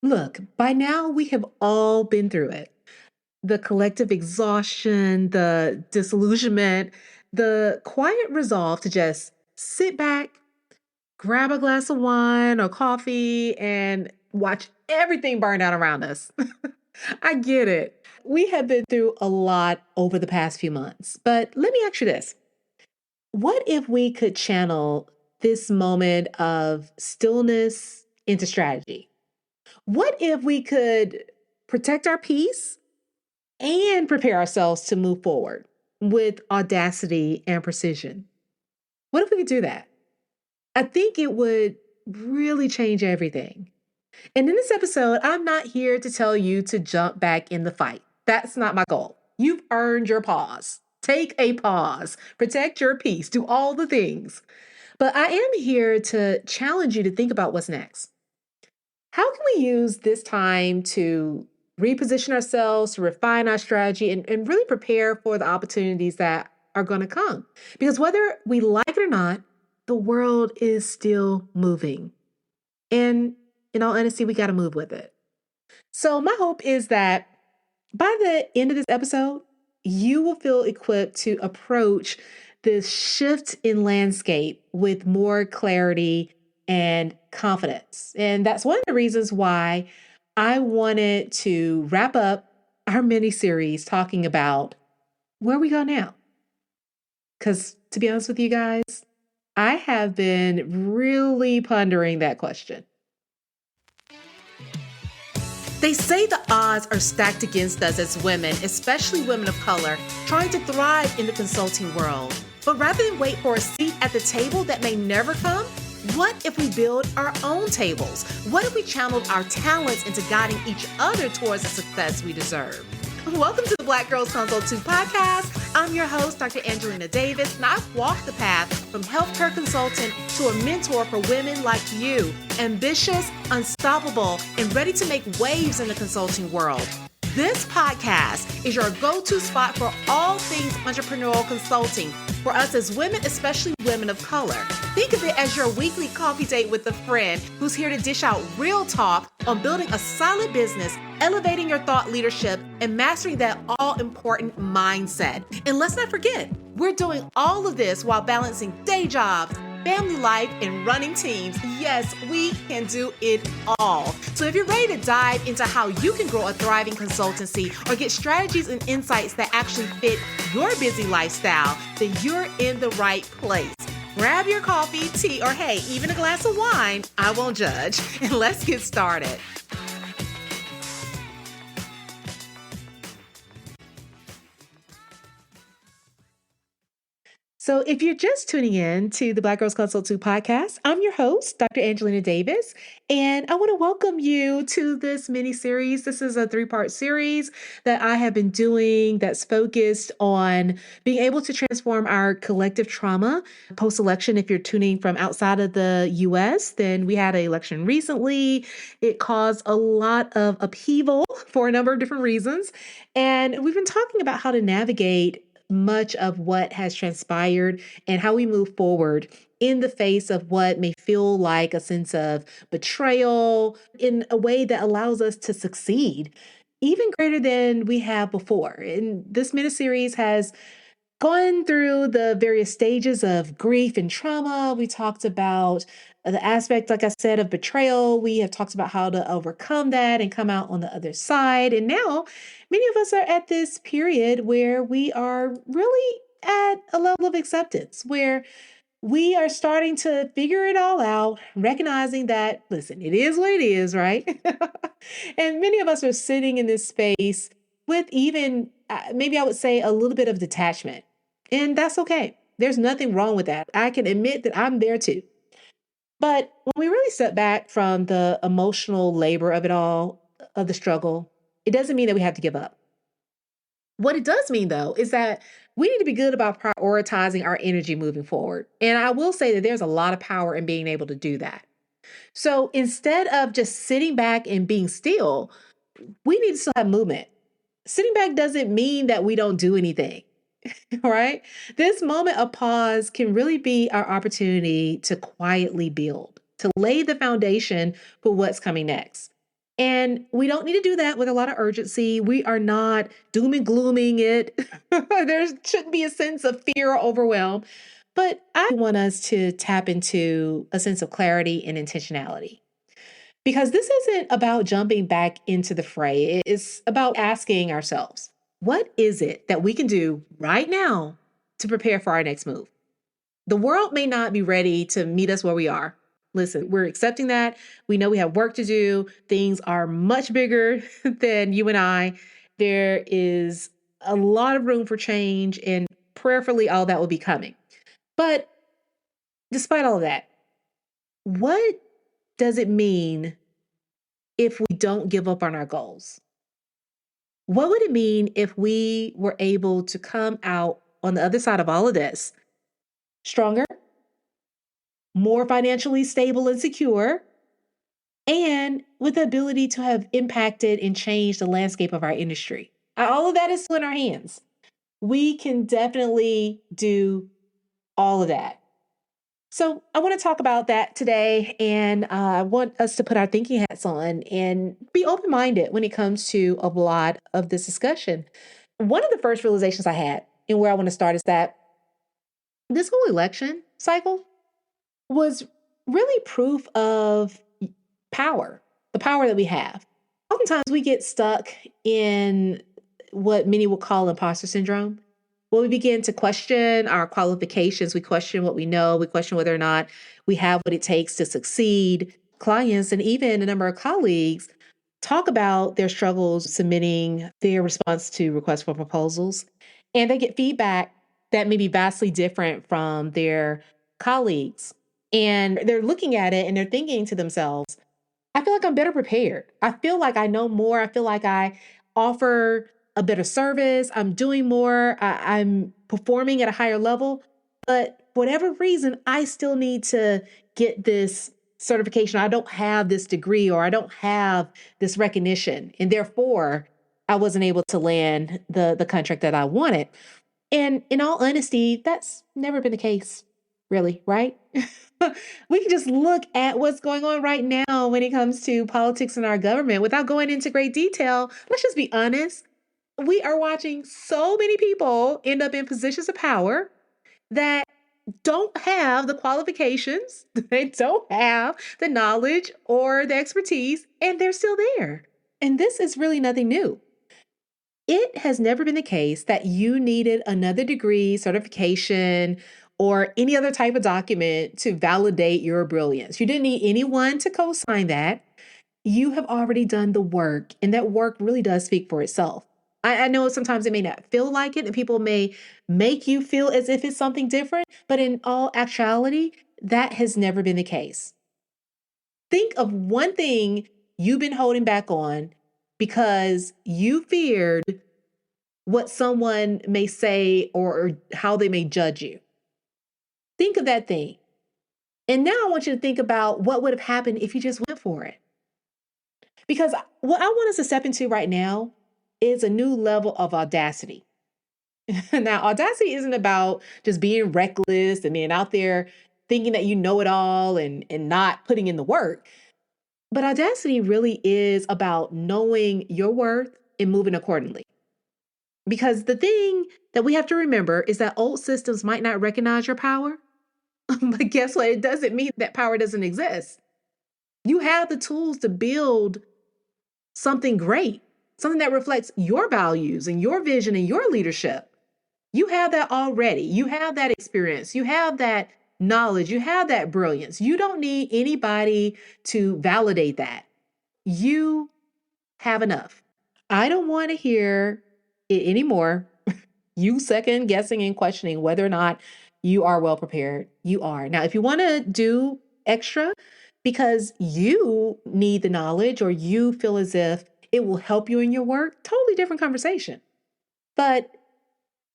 Look, by now we have all been through it. The collective exhaustion, the disillusionment, the quiet resolve to just sit back, grab a glass of wine or coffee, and watch everything burn down around us. I get it. We have been through a lot over the past few months, but let me ask you this. What if we could channel this moment of stillness into strategy? What if we could protect our peace and prepare ourselves to move forward with audacity and precision? What if we could do that? I think it would really change everything. And in this episode, I'm not here to tell you to jump back in the fight. That's not my goal. You've earned your pause. Take a pause, protect your peace, do all the things. But I am here to challenge you to think about what's next. How can we use this time to reposition ourselves, to refine our strategy, and really prepare for the opportunities that are going to come? Because whether we like it or not, the world is still moving. And in all honesty, we got to move with it. So, my hope is that by the end of this episode, you will feel equipped to approach this shift in landscape with more clarity and confidence. And that's one of the reasons why I wanted to wrap up our mini series talking about where we go now. Because to be honest with you guys, I have been really pondering that question. They say the odds are stacked against us as women, especially women of color, trying to thrive in the consulting world. But rather than wait for a seat at the table that may never come, what if we build our own tables? What if we channeled our talents into guiding each other towards the success we deserve? Welcome to the Black Girls Consult 2 podcast. I'm your host, Dr. Angelina Davis, and I've walked the path from healthcare consultant to a mentor for women like you, ambitious, unstoppable, and ready to make waves in the consulting world. This podcast is your go-to spot for all things entrepreneurial consulting for us as women, especially women of color. Think of it as your weekly coffee date with a friend who's here to dish out real talk on building a solid business, elevating your thought leadership, and mastering that all-important mindset. And let's not forget, we're doing all of this while balancing day jobs, family life, and running teams. Yes, we can do it all. So if you're ready to dive into how you can grow a thriving consultancy or get strategies and insights that actually fit your busy lifestyle, then you're in the right place. Grab your coffee, tea, or hey, even a glass of wine. I won't judge. And let's get started. So if you're just tuning in to the Black Girls Consult 2 podcast, I'm your host, Dr. Angelina Davis, and I want to welcome you to this mini series. This is a 3-part series that I have been doing that's focused on being able to transform our collective trauma post-election. If you're tuning from outside of the US, then we had an election recently. It caused a lot of upheaval for a number of different reasons. And we've been talking about how to navigate much of what has transpired and how we move forward in the face of what may feel like a sense of betrayal in a way that allows us to succeed even greater than we have before. And this miniseries has gone through the various stages of grief and trauma. We talked about the aspect, like I said, of betrayal. We have talked about how to overcome that and come out on the other side. And now many of us are at this period where we are really at a level of acceptance, where we are starting to figure it all out, recognizing that, listen, it is what it is, right? And many of us are sitting in this space with even, maybe I would say, a little bit of detachment. And that's okay. There's nothing wrong with that. I can admit that I'm there too. But when we really step back from the emotional labor of it all, of the struggle, it doesn't mean that we have to give up. What it does mean, though, is that we need to be good about prioritizing our energy moving forward. And I will say that there's a lot of power in being able to do that. So instead of just sitting back and being still, we need to still have movement. Sitting back doesn't mean that we don't do anything, right? This moment of pause can really be our opportunity to quietly build, to lay the foundation for what's coming next. And we don't need to do that with a lot of urgency. We are not doom and glooming it. There shouldn't be a sense of fear or overwhelm. But I want us to tap into a sense of clarity and intentionality. Because this isn't about jumping back into the fray. It's about asking ourselves, what is it that we can do right now to prepare for our next move? The world may not be ready to meet us where we are. Listen, we're accepting that. We know we have work to do. Things are much bigger than you and I. There is a lot of room for change, and prayerfully, all that will be coming. But despite all of that, what does it mean if we don't give up on our goals? What would it mean if we were able to come out on the other side of all of this stronger, more financially stable and secure, and with the ability to have impacted and changed the landscape of our industry? All of that is still in our hands. We can definitely do all of that. So I want to talk about that today, and I want us to put our thinking hats on and be open-minded when it comes to a lot of this discussion. One of the first realizations I had, and where I want to start, is that this whole election cycle was really proof of power, the power that we have. Oftentimes we get stuck in what many would call imposter syndrome. When we begin to question our qualifications, we question what we know, we question whether or not we have what it takes to succeed. Clients and even a number of colleagues talk about their struggles submitting their response to requests for proposals, and they get feedback that may be vastly different from their colleagues. And they're looking at it and they're thinking to themselves, I feel like I'm better prepared. I feel like I know more. I feel like I offer a better service. I'm doing more. I'm performing at a higher level. But for whatever reason, I still need to get this certification. I don't have this degree or I don't have this recognition. And therefore, I wasn't able to land the contract that I wanted. And in all honesty, that's never been the case, really, right? We can just look at what's going on right now when it comes to politics in our government without going into great detail. Let's just be honest. We are watching so many people end up in positions of power that don't have the qualifications, they don't have the knowledge or the expertise, and they're still there. And this is really nothing new. It has never been the case that you needed another degree, certification, or any other type of document to validate your brilliance. You didn't need anyone to co sign that. You have already done the work, and that work really does speak for itself. I know sometimes it may not feel like it, and people may make you feel as if it's something different, but in all actuality, that has never been the case. Think of one thing you've been holding back on because you feared what someone may say or how they may judge you. Think of that thing. And now I want you to think about what would have happened if you just went for it. Because what I want us to step into right now is a new level of audacity. Now, audacity isn't about just being reckless and being out there thinking that you know it all and not putting in the work. But audacity really is about knowing your worth and moving accordingly. Because the thing that we have to remember is that old systems might not recognize your power, but guess what? It doesn't mean that power doesn't exist. You have the tools to build something great, something that reflects your values and your vision and your leadership. You have that already. You have that experience. You have that knowledge. You have that brilliance. You don't need anybody to validate that. You have enough. I don't want to hear it anymore. You second guessing and questioning whether or not you are well prepared. You are. Now, if you want to do extra because you need the knowledge or you feel as if it will help you in your work, totally different conversation. But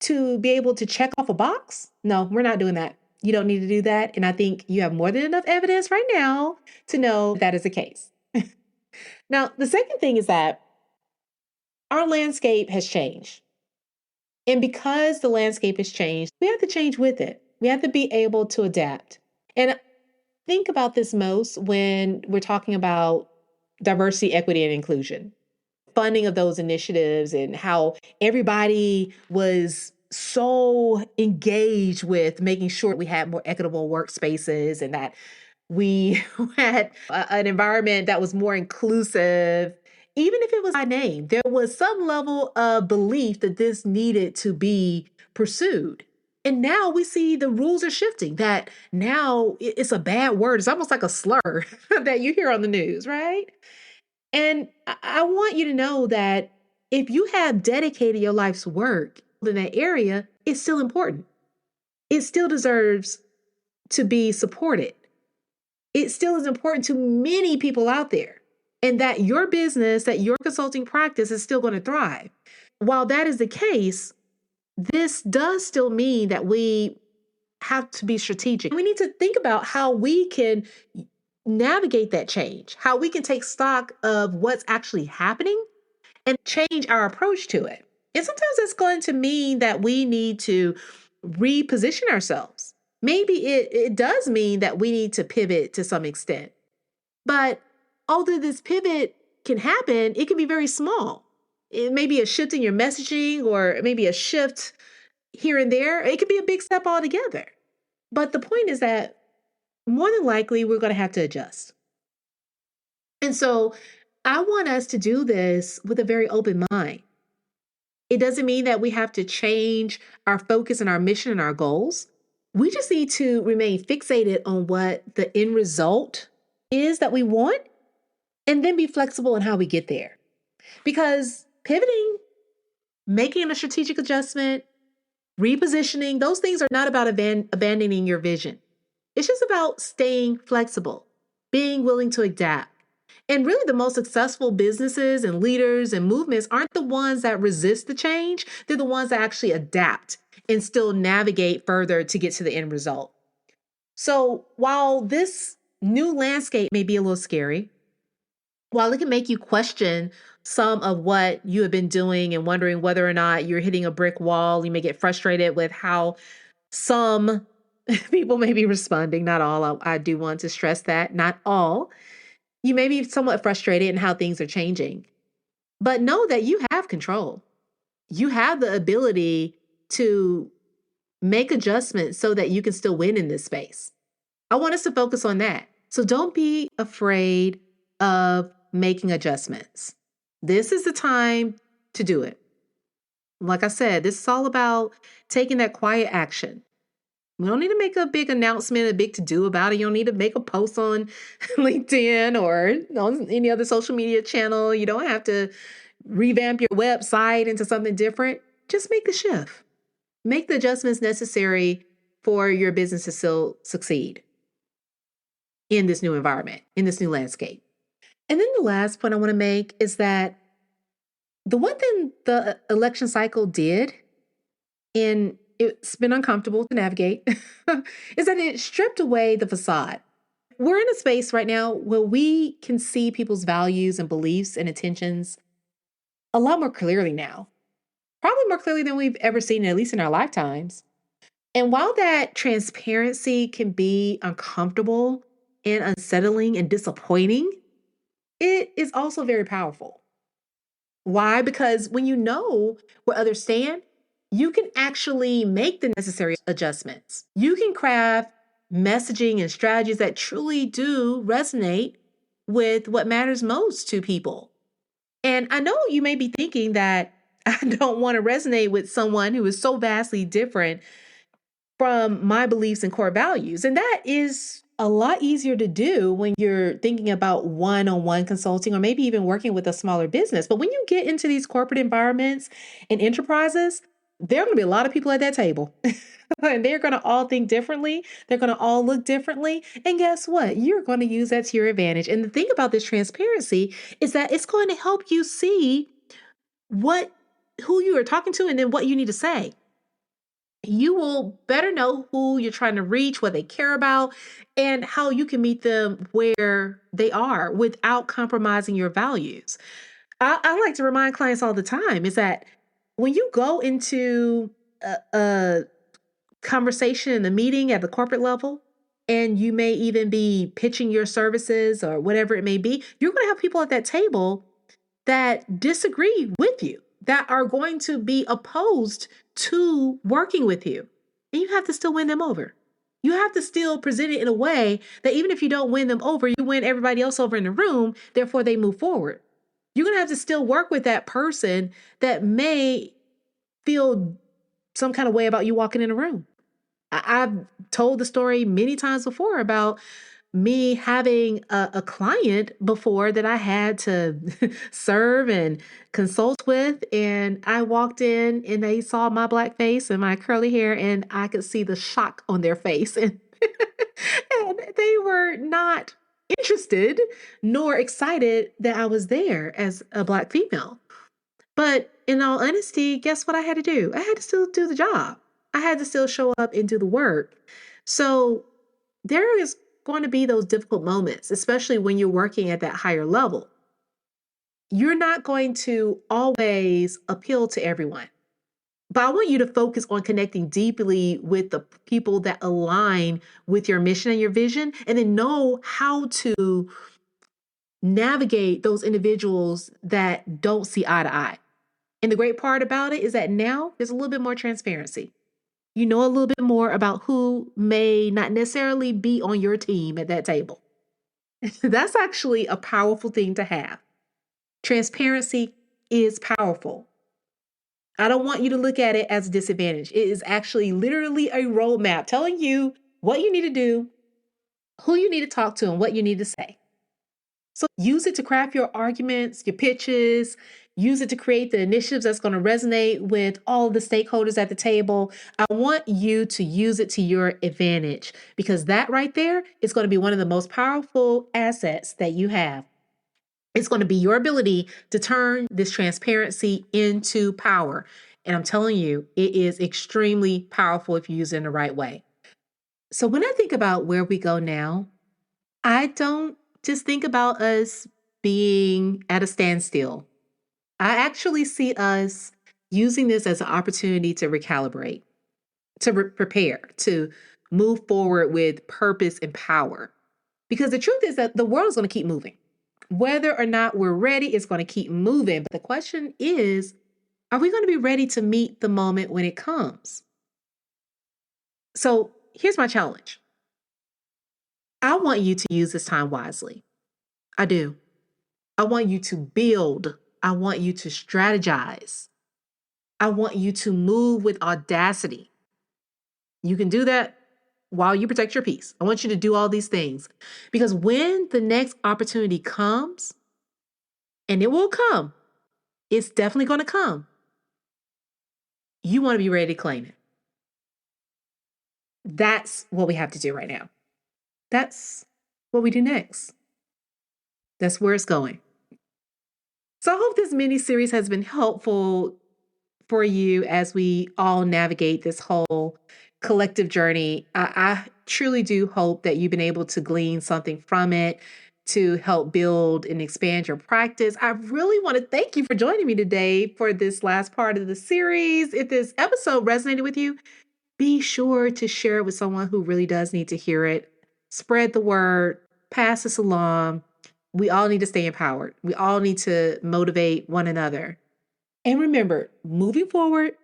to be able to check off a box, no, we're not doing that. You don't need to do that. And I think you have more than enough evidence right now to know that is the case. Now, the second thing is that our landscape has changed. And because the landscape has changed, we have to change with it. We have to be able to adapt. And think about this most when we're talking about diversity, equity, and inclusion. Funding of those initiatives and how everybody was so engaged with making sure we had more equitable workspaces and that we had an environment that was more inclusive. Even if it was by name, there was some level of belief that this needed to be pursued. And now we see the rules are shifting, that now it's a bad word. It's almost like a slur that you hear on the news, right? And I want you to know that if you have dedicated your life's work in that area, it's still important. It still deserves to be supported. It still is important to many people out there. And that your business, that your consulting practice is still going to thrive. While that is the case, this does still mean that we have to be strategic. We need to think about how we can navigate that change, how we can take stock of what's actually happening and change our approach to it. And sometimes it's going to mean that we need to reposition ourselves. Maybe it does mean that we need to pivot to some extent. But although this pivot can happen, it can be very small. It may be a shift in your messaging or maybe a shift here and there. It could be a big step altogether. But the point is that more than likely, we're going to have to adjust. And so I want us to do this with a very open mind. It doesn't mean that we have to change our focus and our mission and our goals. We just need to remain fixated on what the end result is that we want and then be flexible in how we get there. Because pivoting, making a strategic adjustment, repositioning, those things are not about abandoning your vision. It's just about staying flexible, being willing to adapt. And really, the most successful businesses and leaders and movements aren't the ones that resist the change. They're the ones that actually adapt and still navigate further to get to the end result. So while this new landscape may be a little scary, while it can make you question some of what you have been doing and wondering whether or not you're hitting a brick wall, you may get frustrated with how some people may be responding, not all. I do want to stress that, not all. You may be somewhat frustrated in how things are changing, but know that you have control. You have the ability to make adjustments so that you can still win in this space. I want us to focus on that. So don't be afraid of making adjustments. This is the time to do it. Like I said, this is all about taking that quiet action. We don't need to make a big announcement, a big to-do about it. You don't need to make a post on LinkedIn or on any other social media channel. You don't have to revamp your website into something different. Just make the shift. Make the adjustments necessary for your business to still succeed in this new environment, in this new landscape. And then the last point I want to make is that the one thing the election cycle did, and it's been uncomfortable to navigate, is that it stripped away the facade. We're in a space right now where we can see people's values and beliefs and intentions a lot more clearly now. Probably more clearly than we've ever seen, at least in our lifetimes. And while that transparency can be uncomfortable and unsettling and disappointing, it is also very powerful. Why? Because when you know where others stand, you can actually make the necessary adjustments. You can craft messaging and strategies that truly do resonate with what matters most to people. And I know you may be thinking that I don't want to resonate with someone who is so vastly different from my beliefs and core values. And that is a lot easier to do when you're thinking about one-on-one consulting or maybe even working with a smaller business. But when you get into these corporate environments and enterprises, there are going to be a lot of people at that table. And they're going to all think differently. They're going to all look differently. And guess what? You're going to use that to your advantage. And the thing about this transparency is that it's going to help you see who you are talking to and then what you need to say. You will better know who you're trying to reach, what they care about, and how you can meet them where they are without compromising your values. I like to remind clients all the time is that when you go into a conversation, a meeting at the corporate level, and you may even be pitching your services or whatever it may be, you're going to have people at that table that disagree with you, that are going to be opposed to working with you. And you have to still win them over. You have to still present it in a way that even if you don't win them over, you win everybody else over in the room, therefore they move forward. You're going to have to still work with that person that may feel some kind of way about you walking in a room. I've told the story many times before about me having a client before that I had to serve and consult with. And I walked in and they saw my black face and my curly hair, and I could see the shock on their face. And, and they were not interested nor excited that I was there as a Black female. But in all honesty, guess what I had to do? I had to still do the job. I had to still show up and do the work. So there is going to be those difficult moments, especially when you're working at that higher level. You're not going to always appeal to everyone. But I want you to focus on connecting deeply with the people that align with your mission and your vision, and then know how to navigate those individuals that don't see eye to eye. And the great part about it is that now there's a little bit more transparency. You know a little bit more about who may not necessarily be on your team at that table. That's actually a powerful thing to have. Transparency is powerful. I don't want you to look at it as a disadvantage. It is actually literally a roadmap telling you what you need to do, who you need to talk to, and what you need to say. So use it to craft your arguments, your pitches. Use it to create the initiatives that's going to resonate with all of the stakeholders at the table. I want you to use it to your advantage, because that right there is going to be one of the most powerful assets that you have. It's going to be your ability to turn this transparency into power. And I'm telling you, it is extremely powerful if you use it in the right way. So when I think about where we go now, I don't just think about us being at a standstill. I actually see us using this as an opportunity to recalibrate, to prepare, to move forward with purpose and power. Because the truth is that the world is going to keep moving. Whether or not we're ready, it's going to keep moving. But the question is, are we going to be ready to meet the moment when it comes? So here's my challenge. I want you to use this time wisely. I do. I want you to build. I want you to strategize. I want you to move with audacity. You can do that while you protect your peace. I want you to do all these things, because when the next opportunity comes, and it will come, it's definitely going to come, you want to be ready to claim it. That's what we have to do right now. That's what we do next. That's where it's going. So I hope this mini series has been helpful for you as we all navigate this whole collective journey. I truly do hope that you've been able to glean something from it to help build and expand your practice. I really want to thank you for joining me today for this last part of the series. If this episode resonated with you, be sure to share it with someone who really does need to hear it. Spread the word, pass this along. We all need to stay empowered. We all need to motivate one another. And remember, moving forward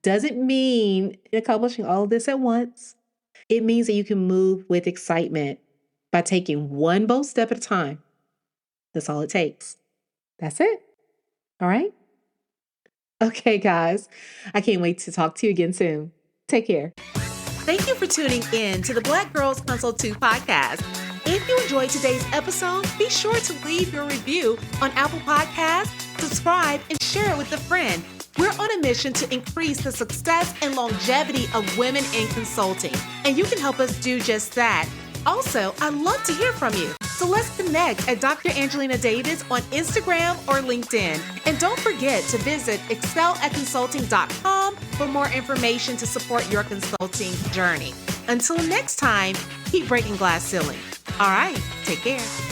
doesn't mean accomplishing all of this at once. It means that you can move with excitement by taking one bold step at a time. That's all it takes. That's it. All right? Okay, guys. I can't wait to talk to you again soon. Take care. Thank you for tuning in to the Black Girls Consult 2 podcast. If you enjoyed today's episode, be sure to leave your review on Apple Podcasts, subscribe, and share it with a friend. We're on a mission to increase the success and longevity of women in consulting, and you can help us do just that. Also, I'd love to hear from you. So let's connect at Dr. Angelina Davis on Instagram or LinkedIn. And don't forget to visit excelatconsulting.com for more information to support your consulting journey. Until next time, keep breaking glass ceiling. All right, take care.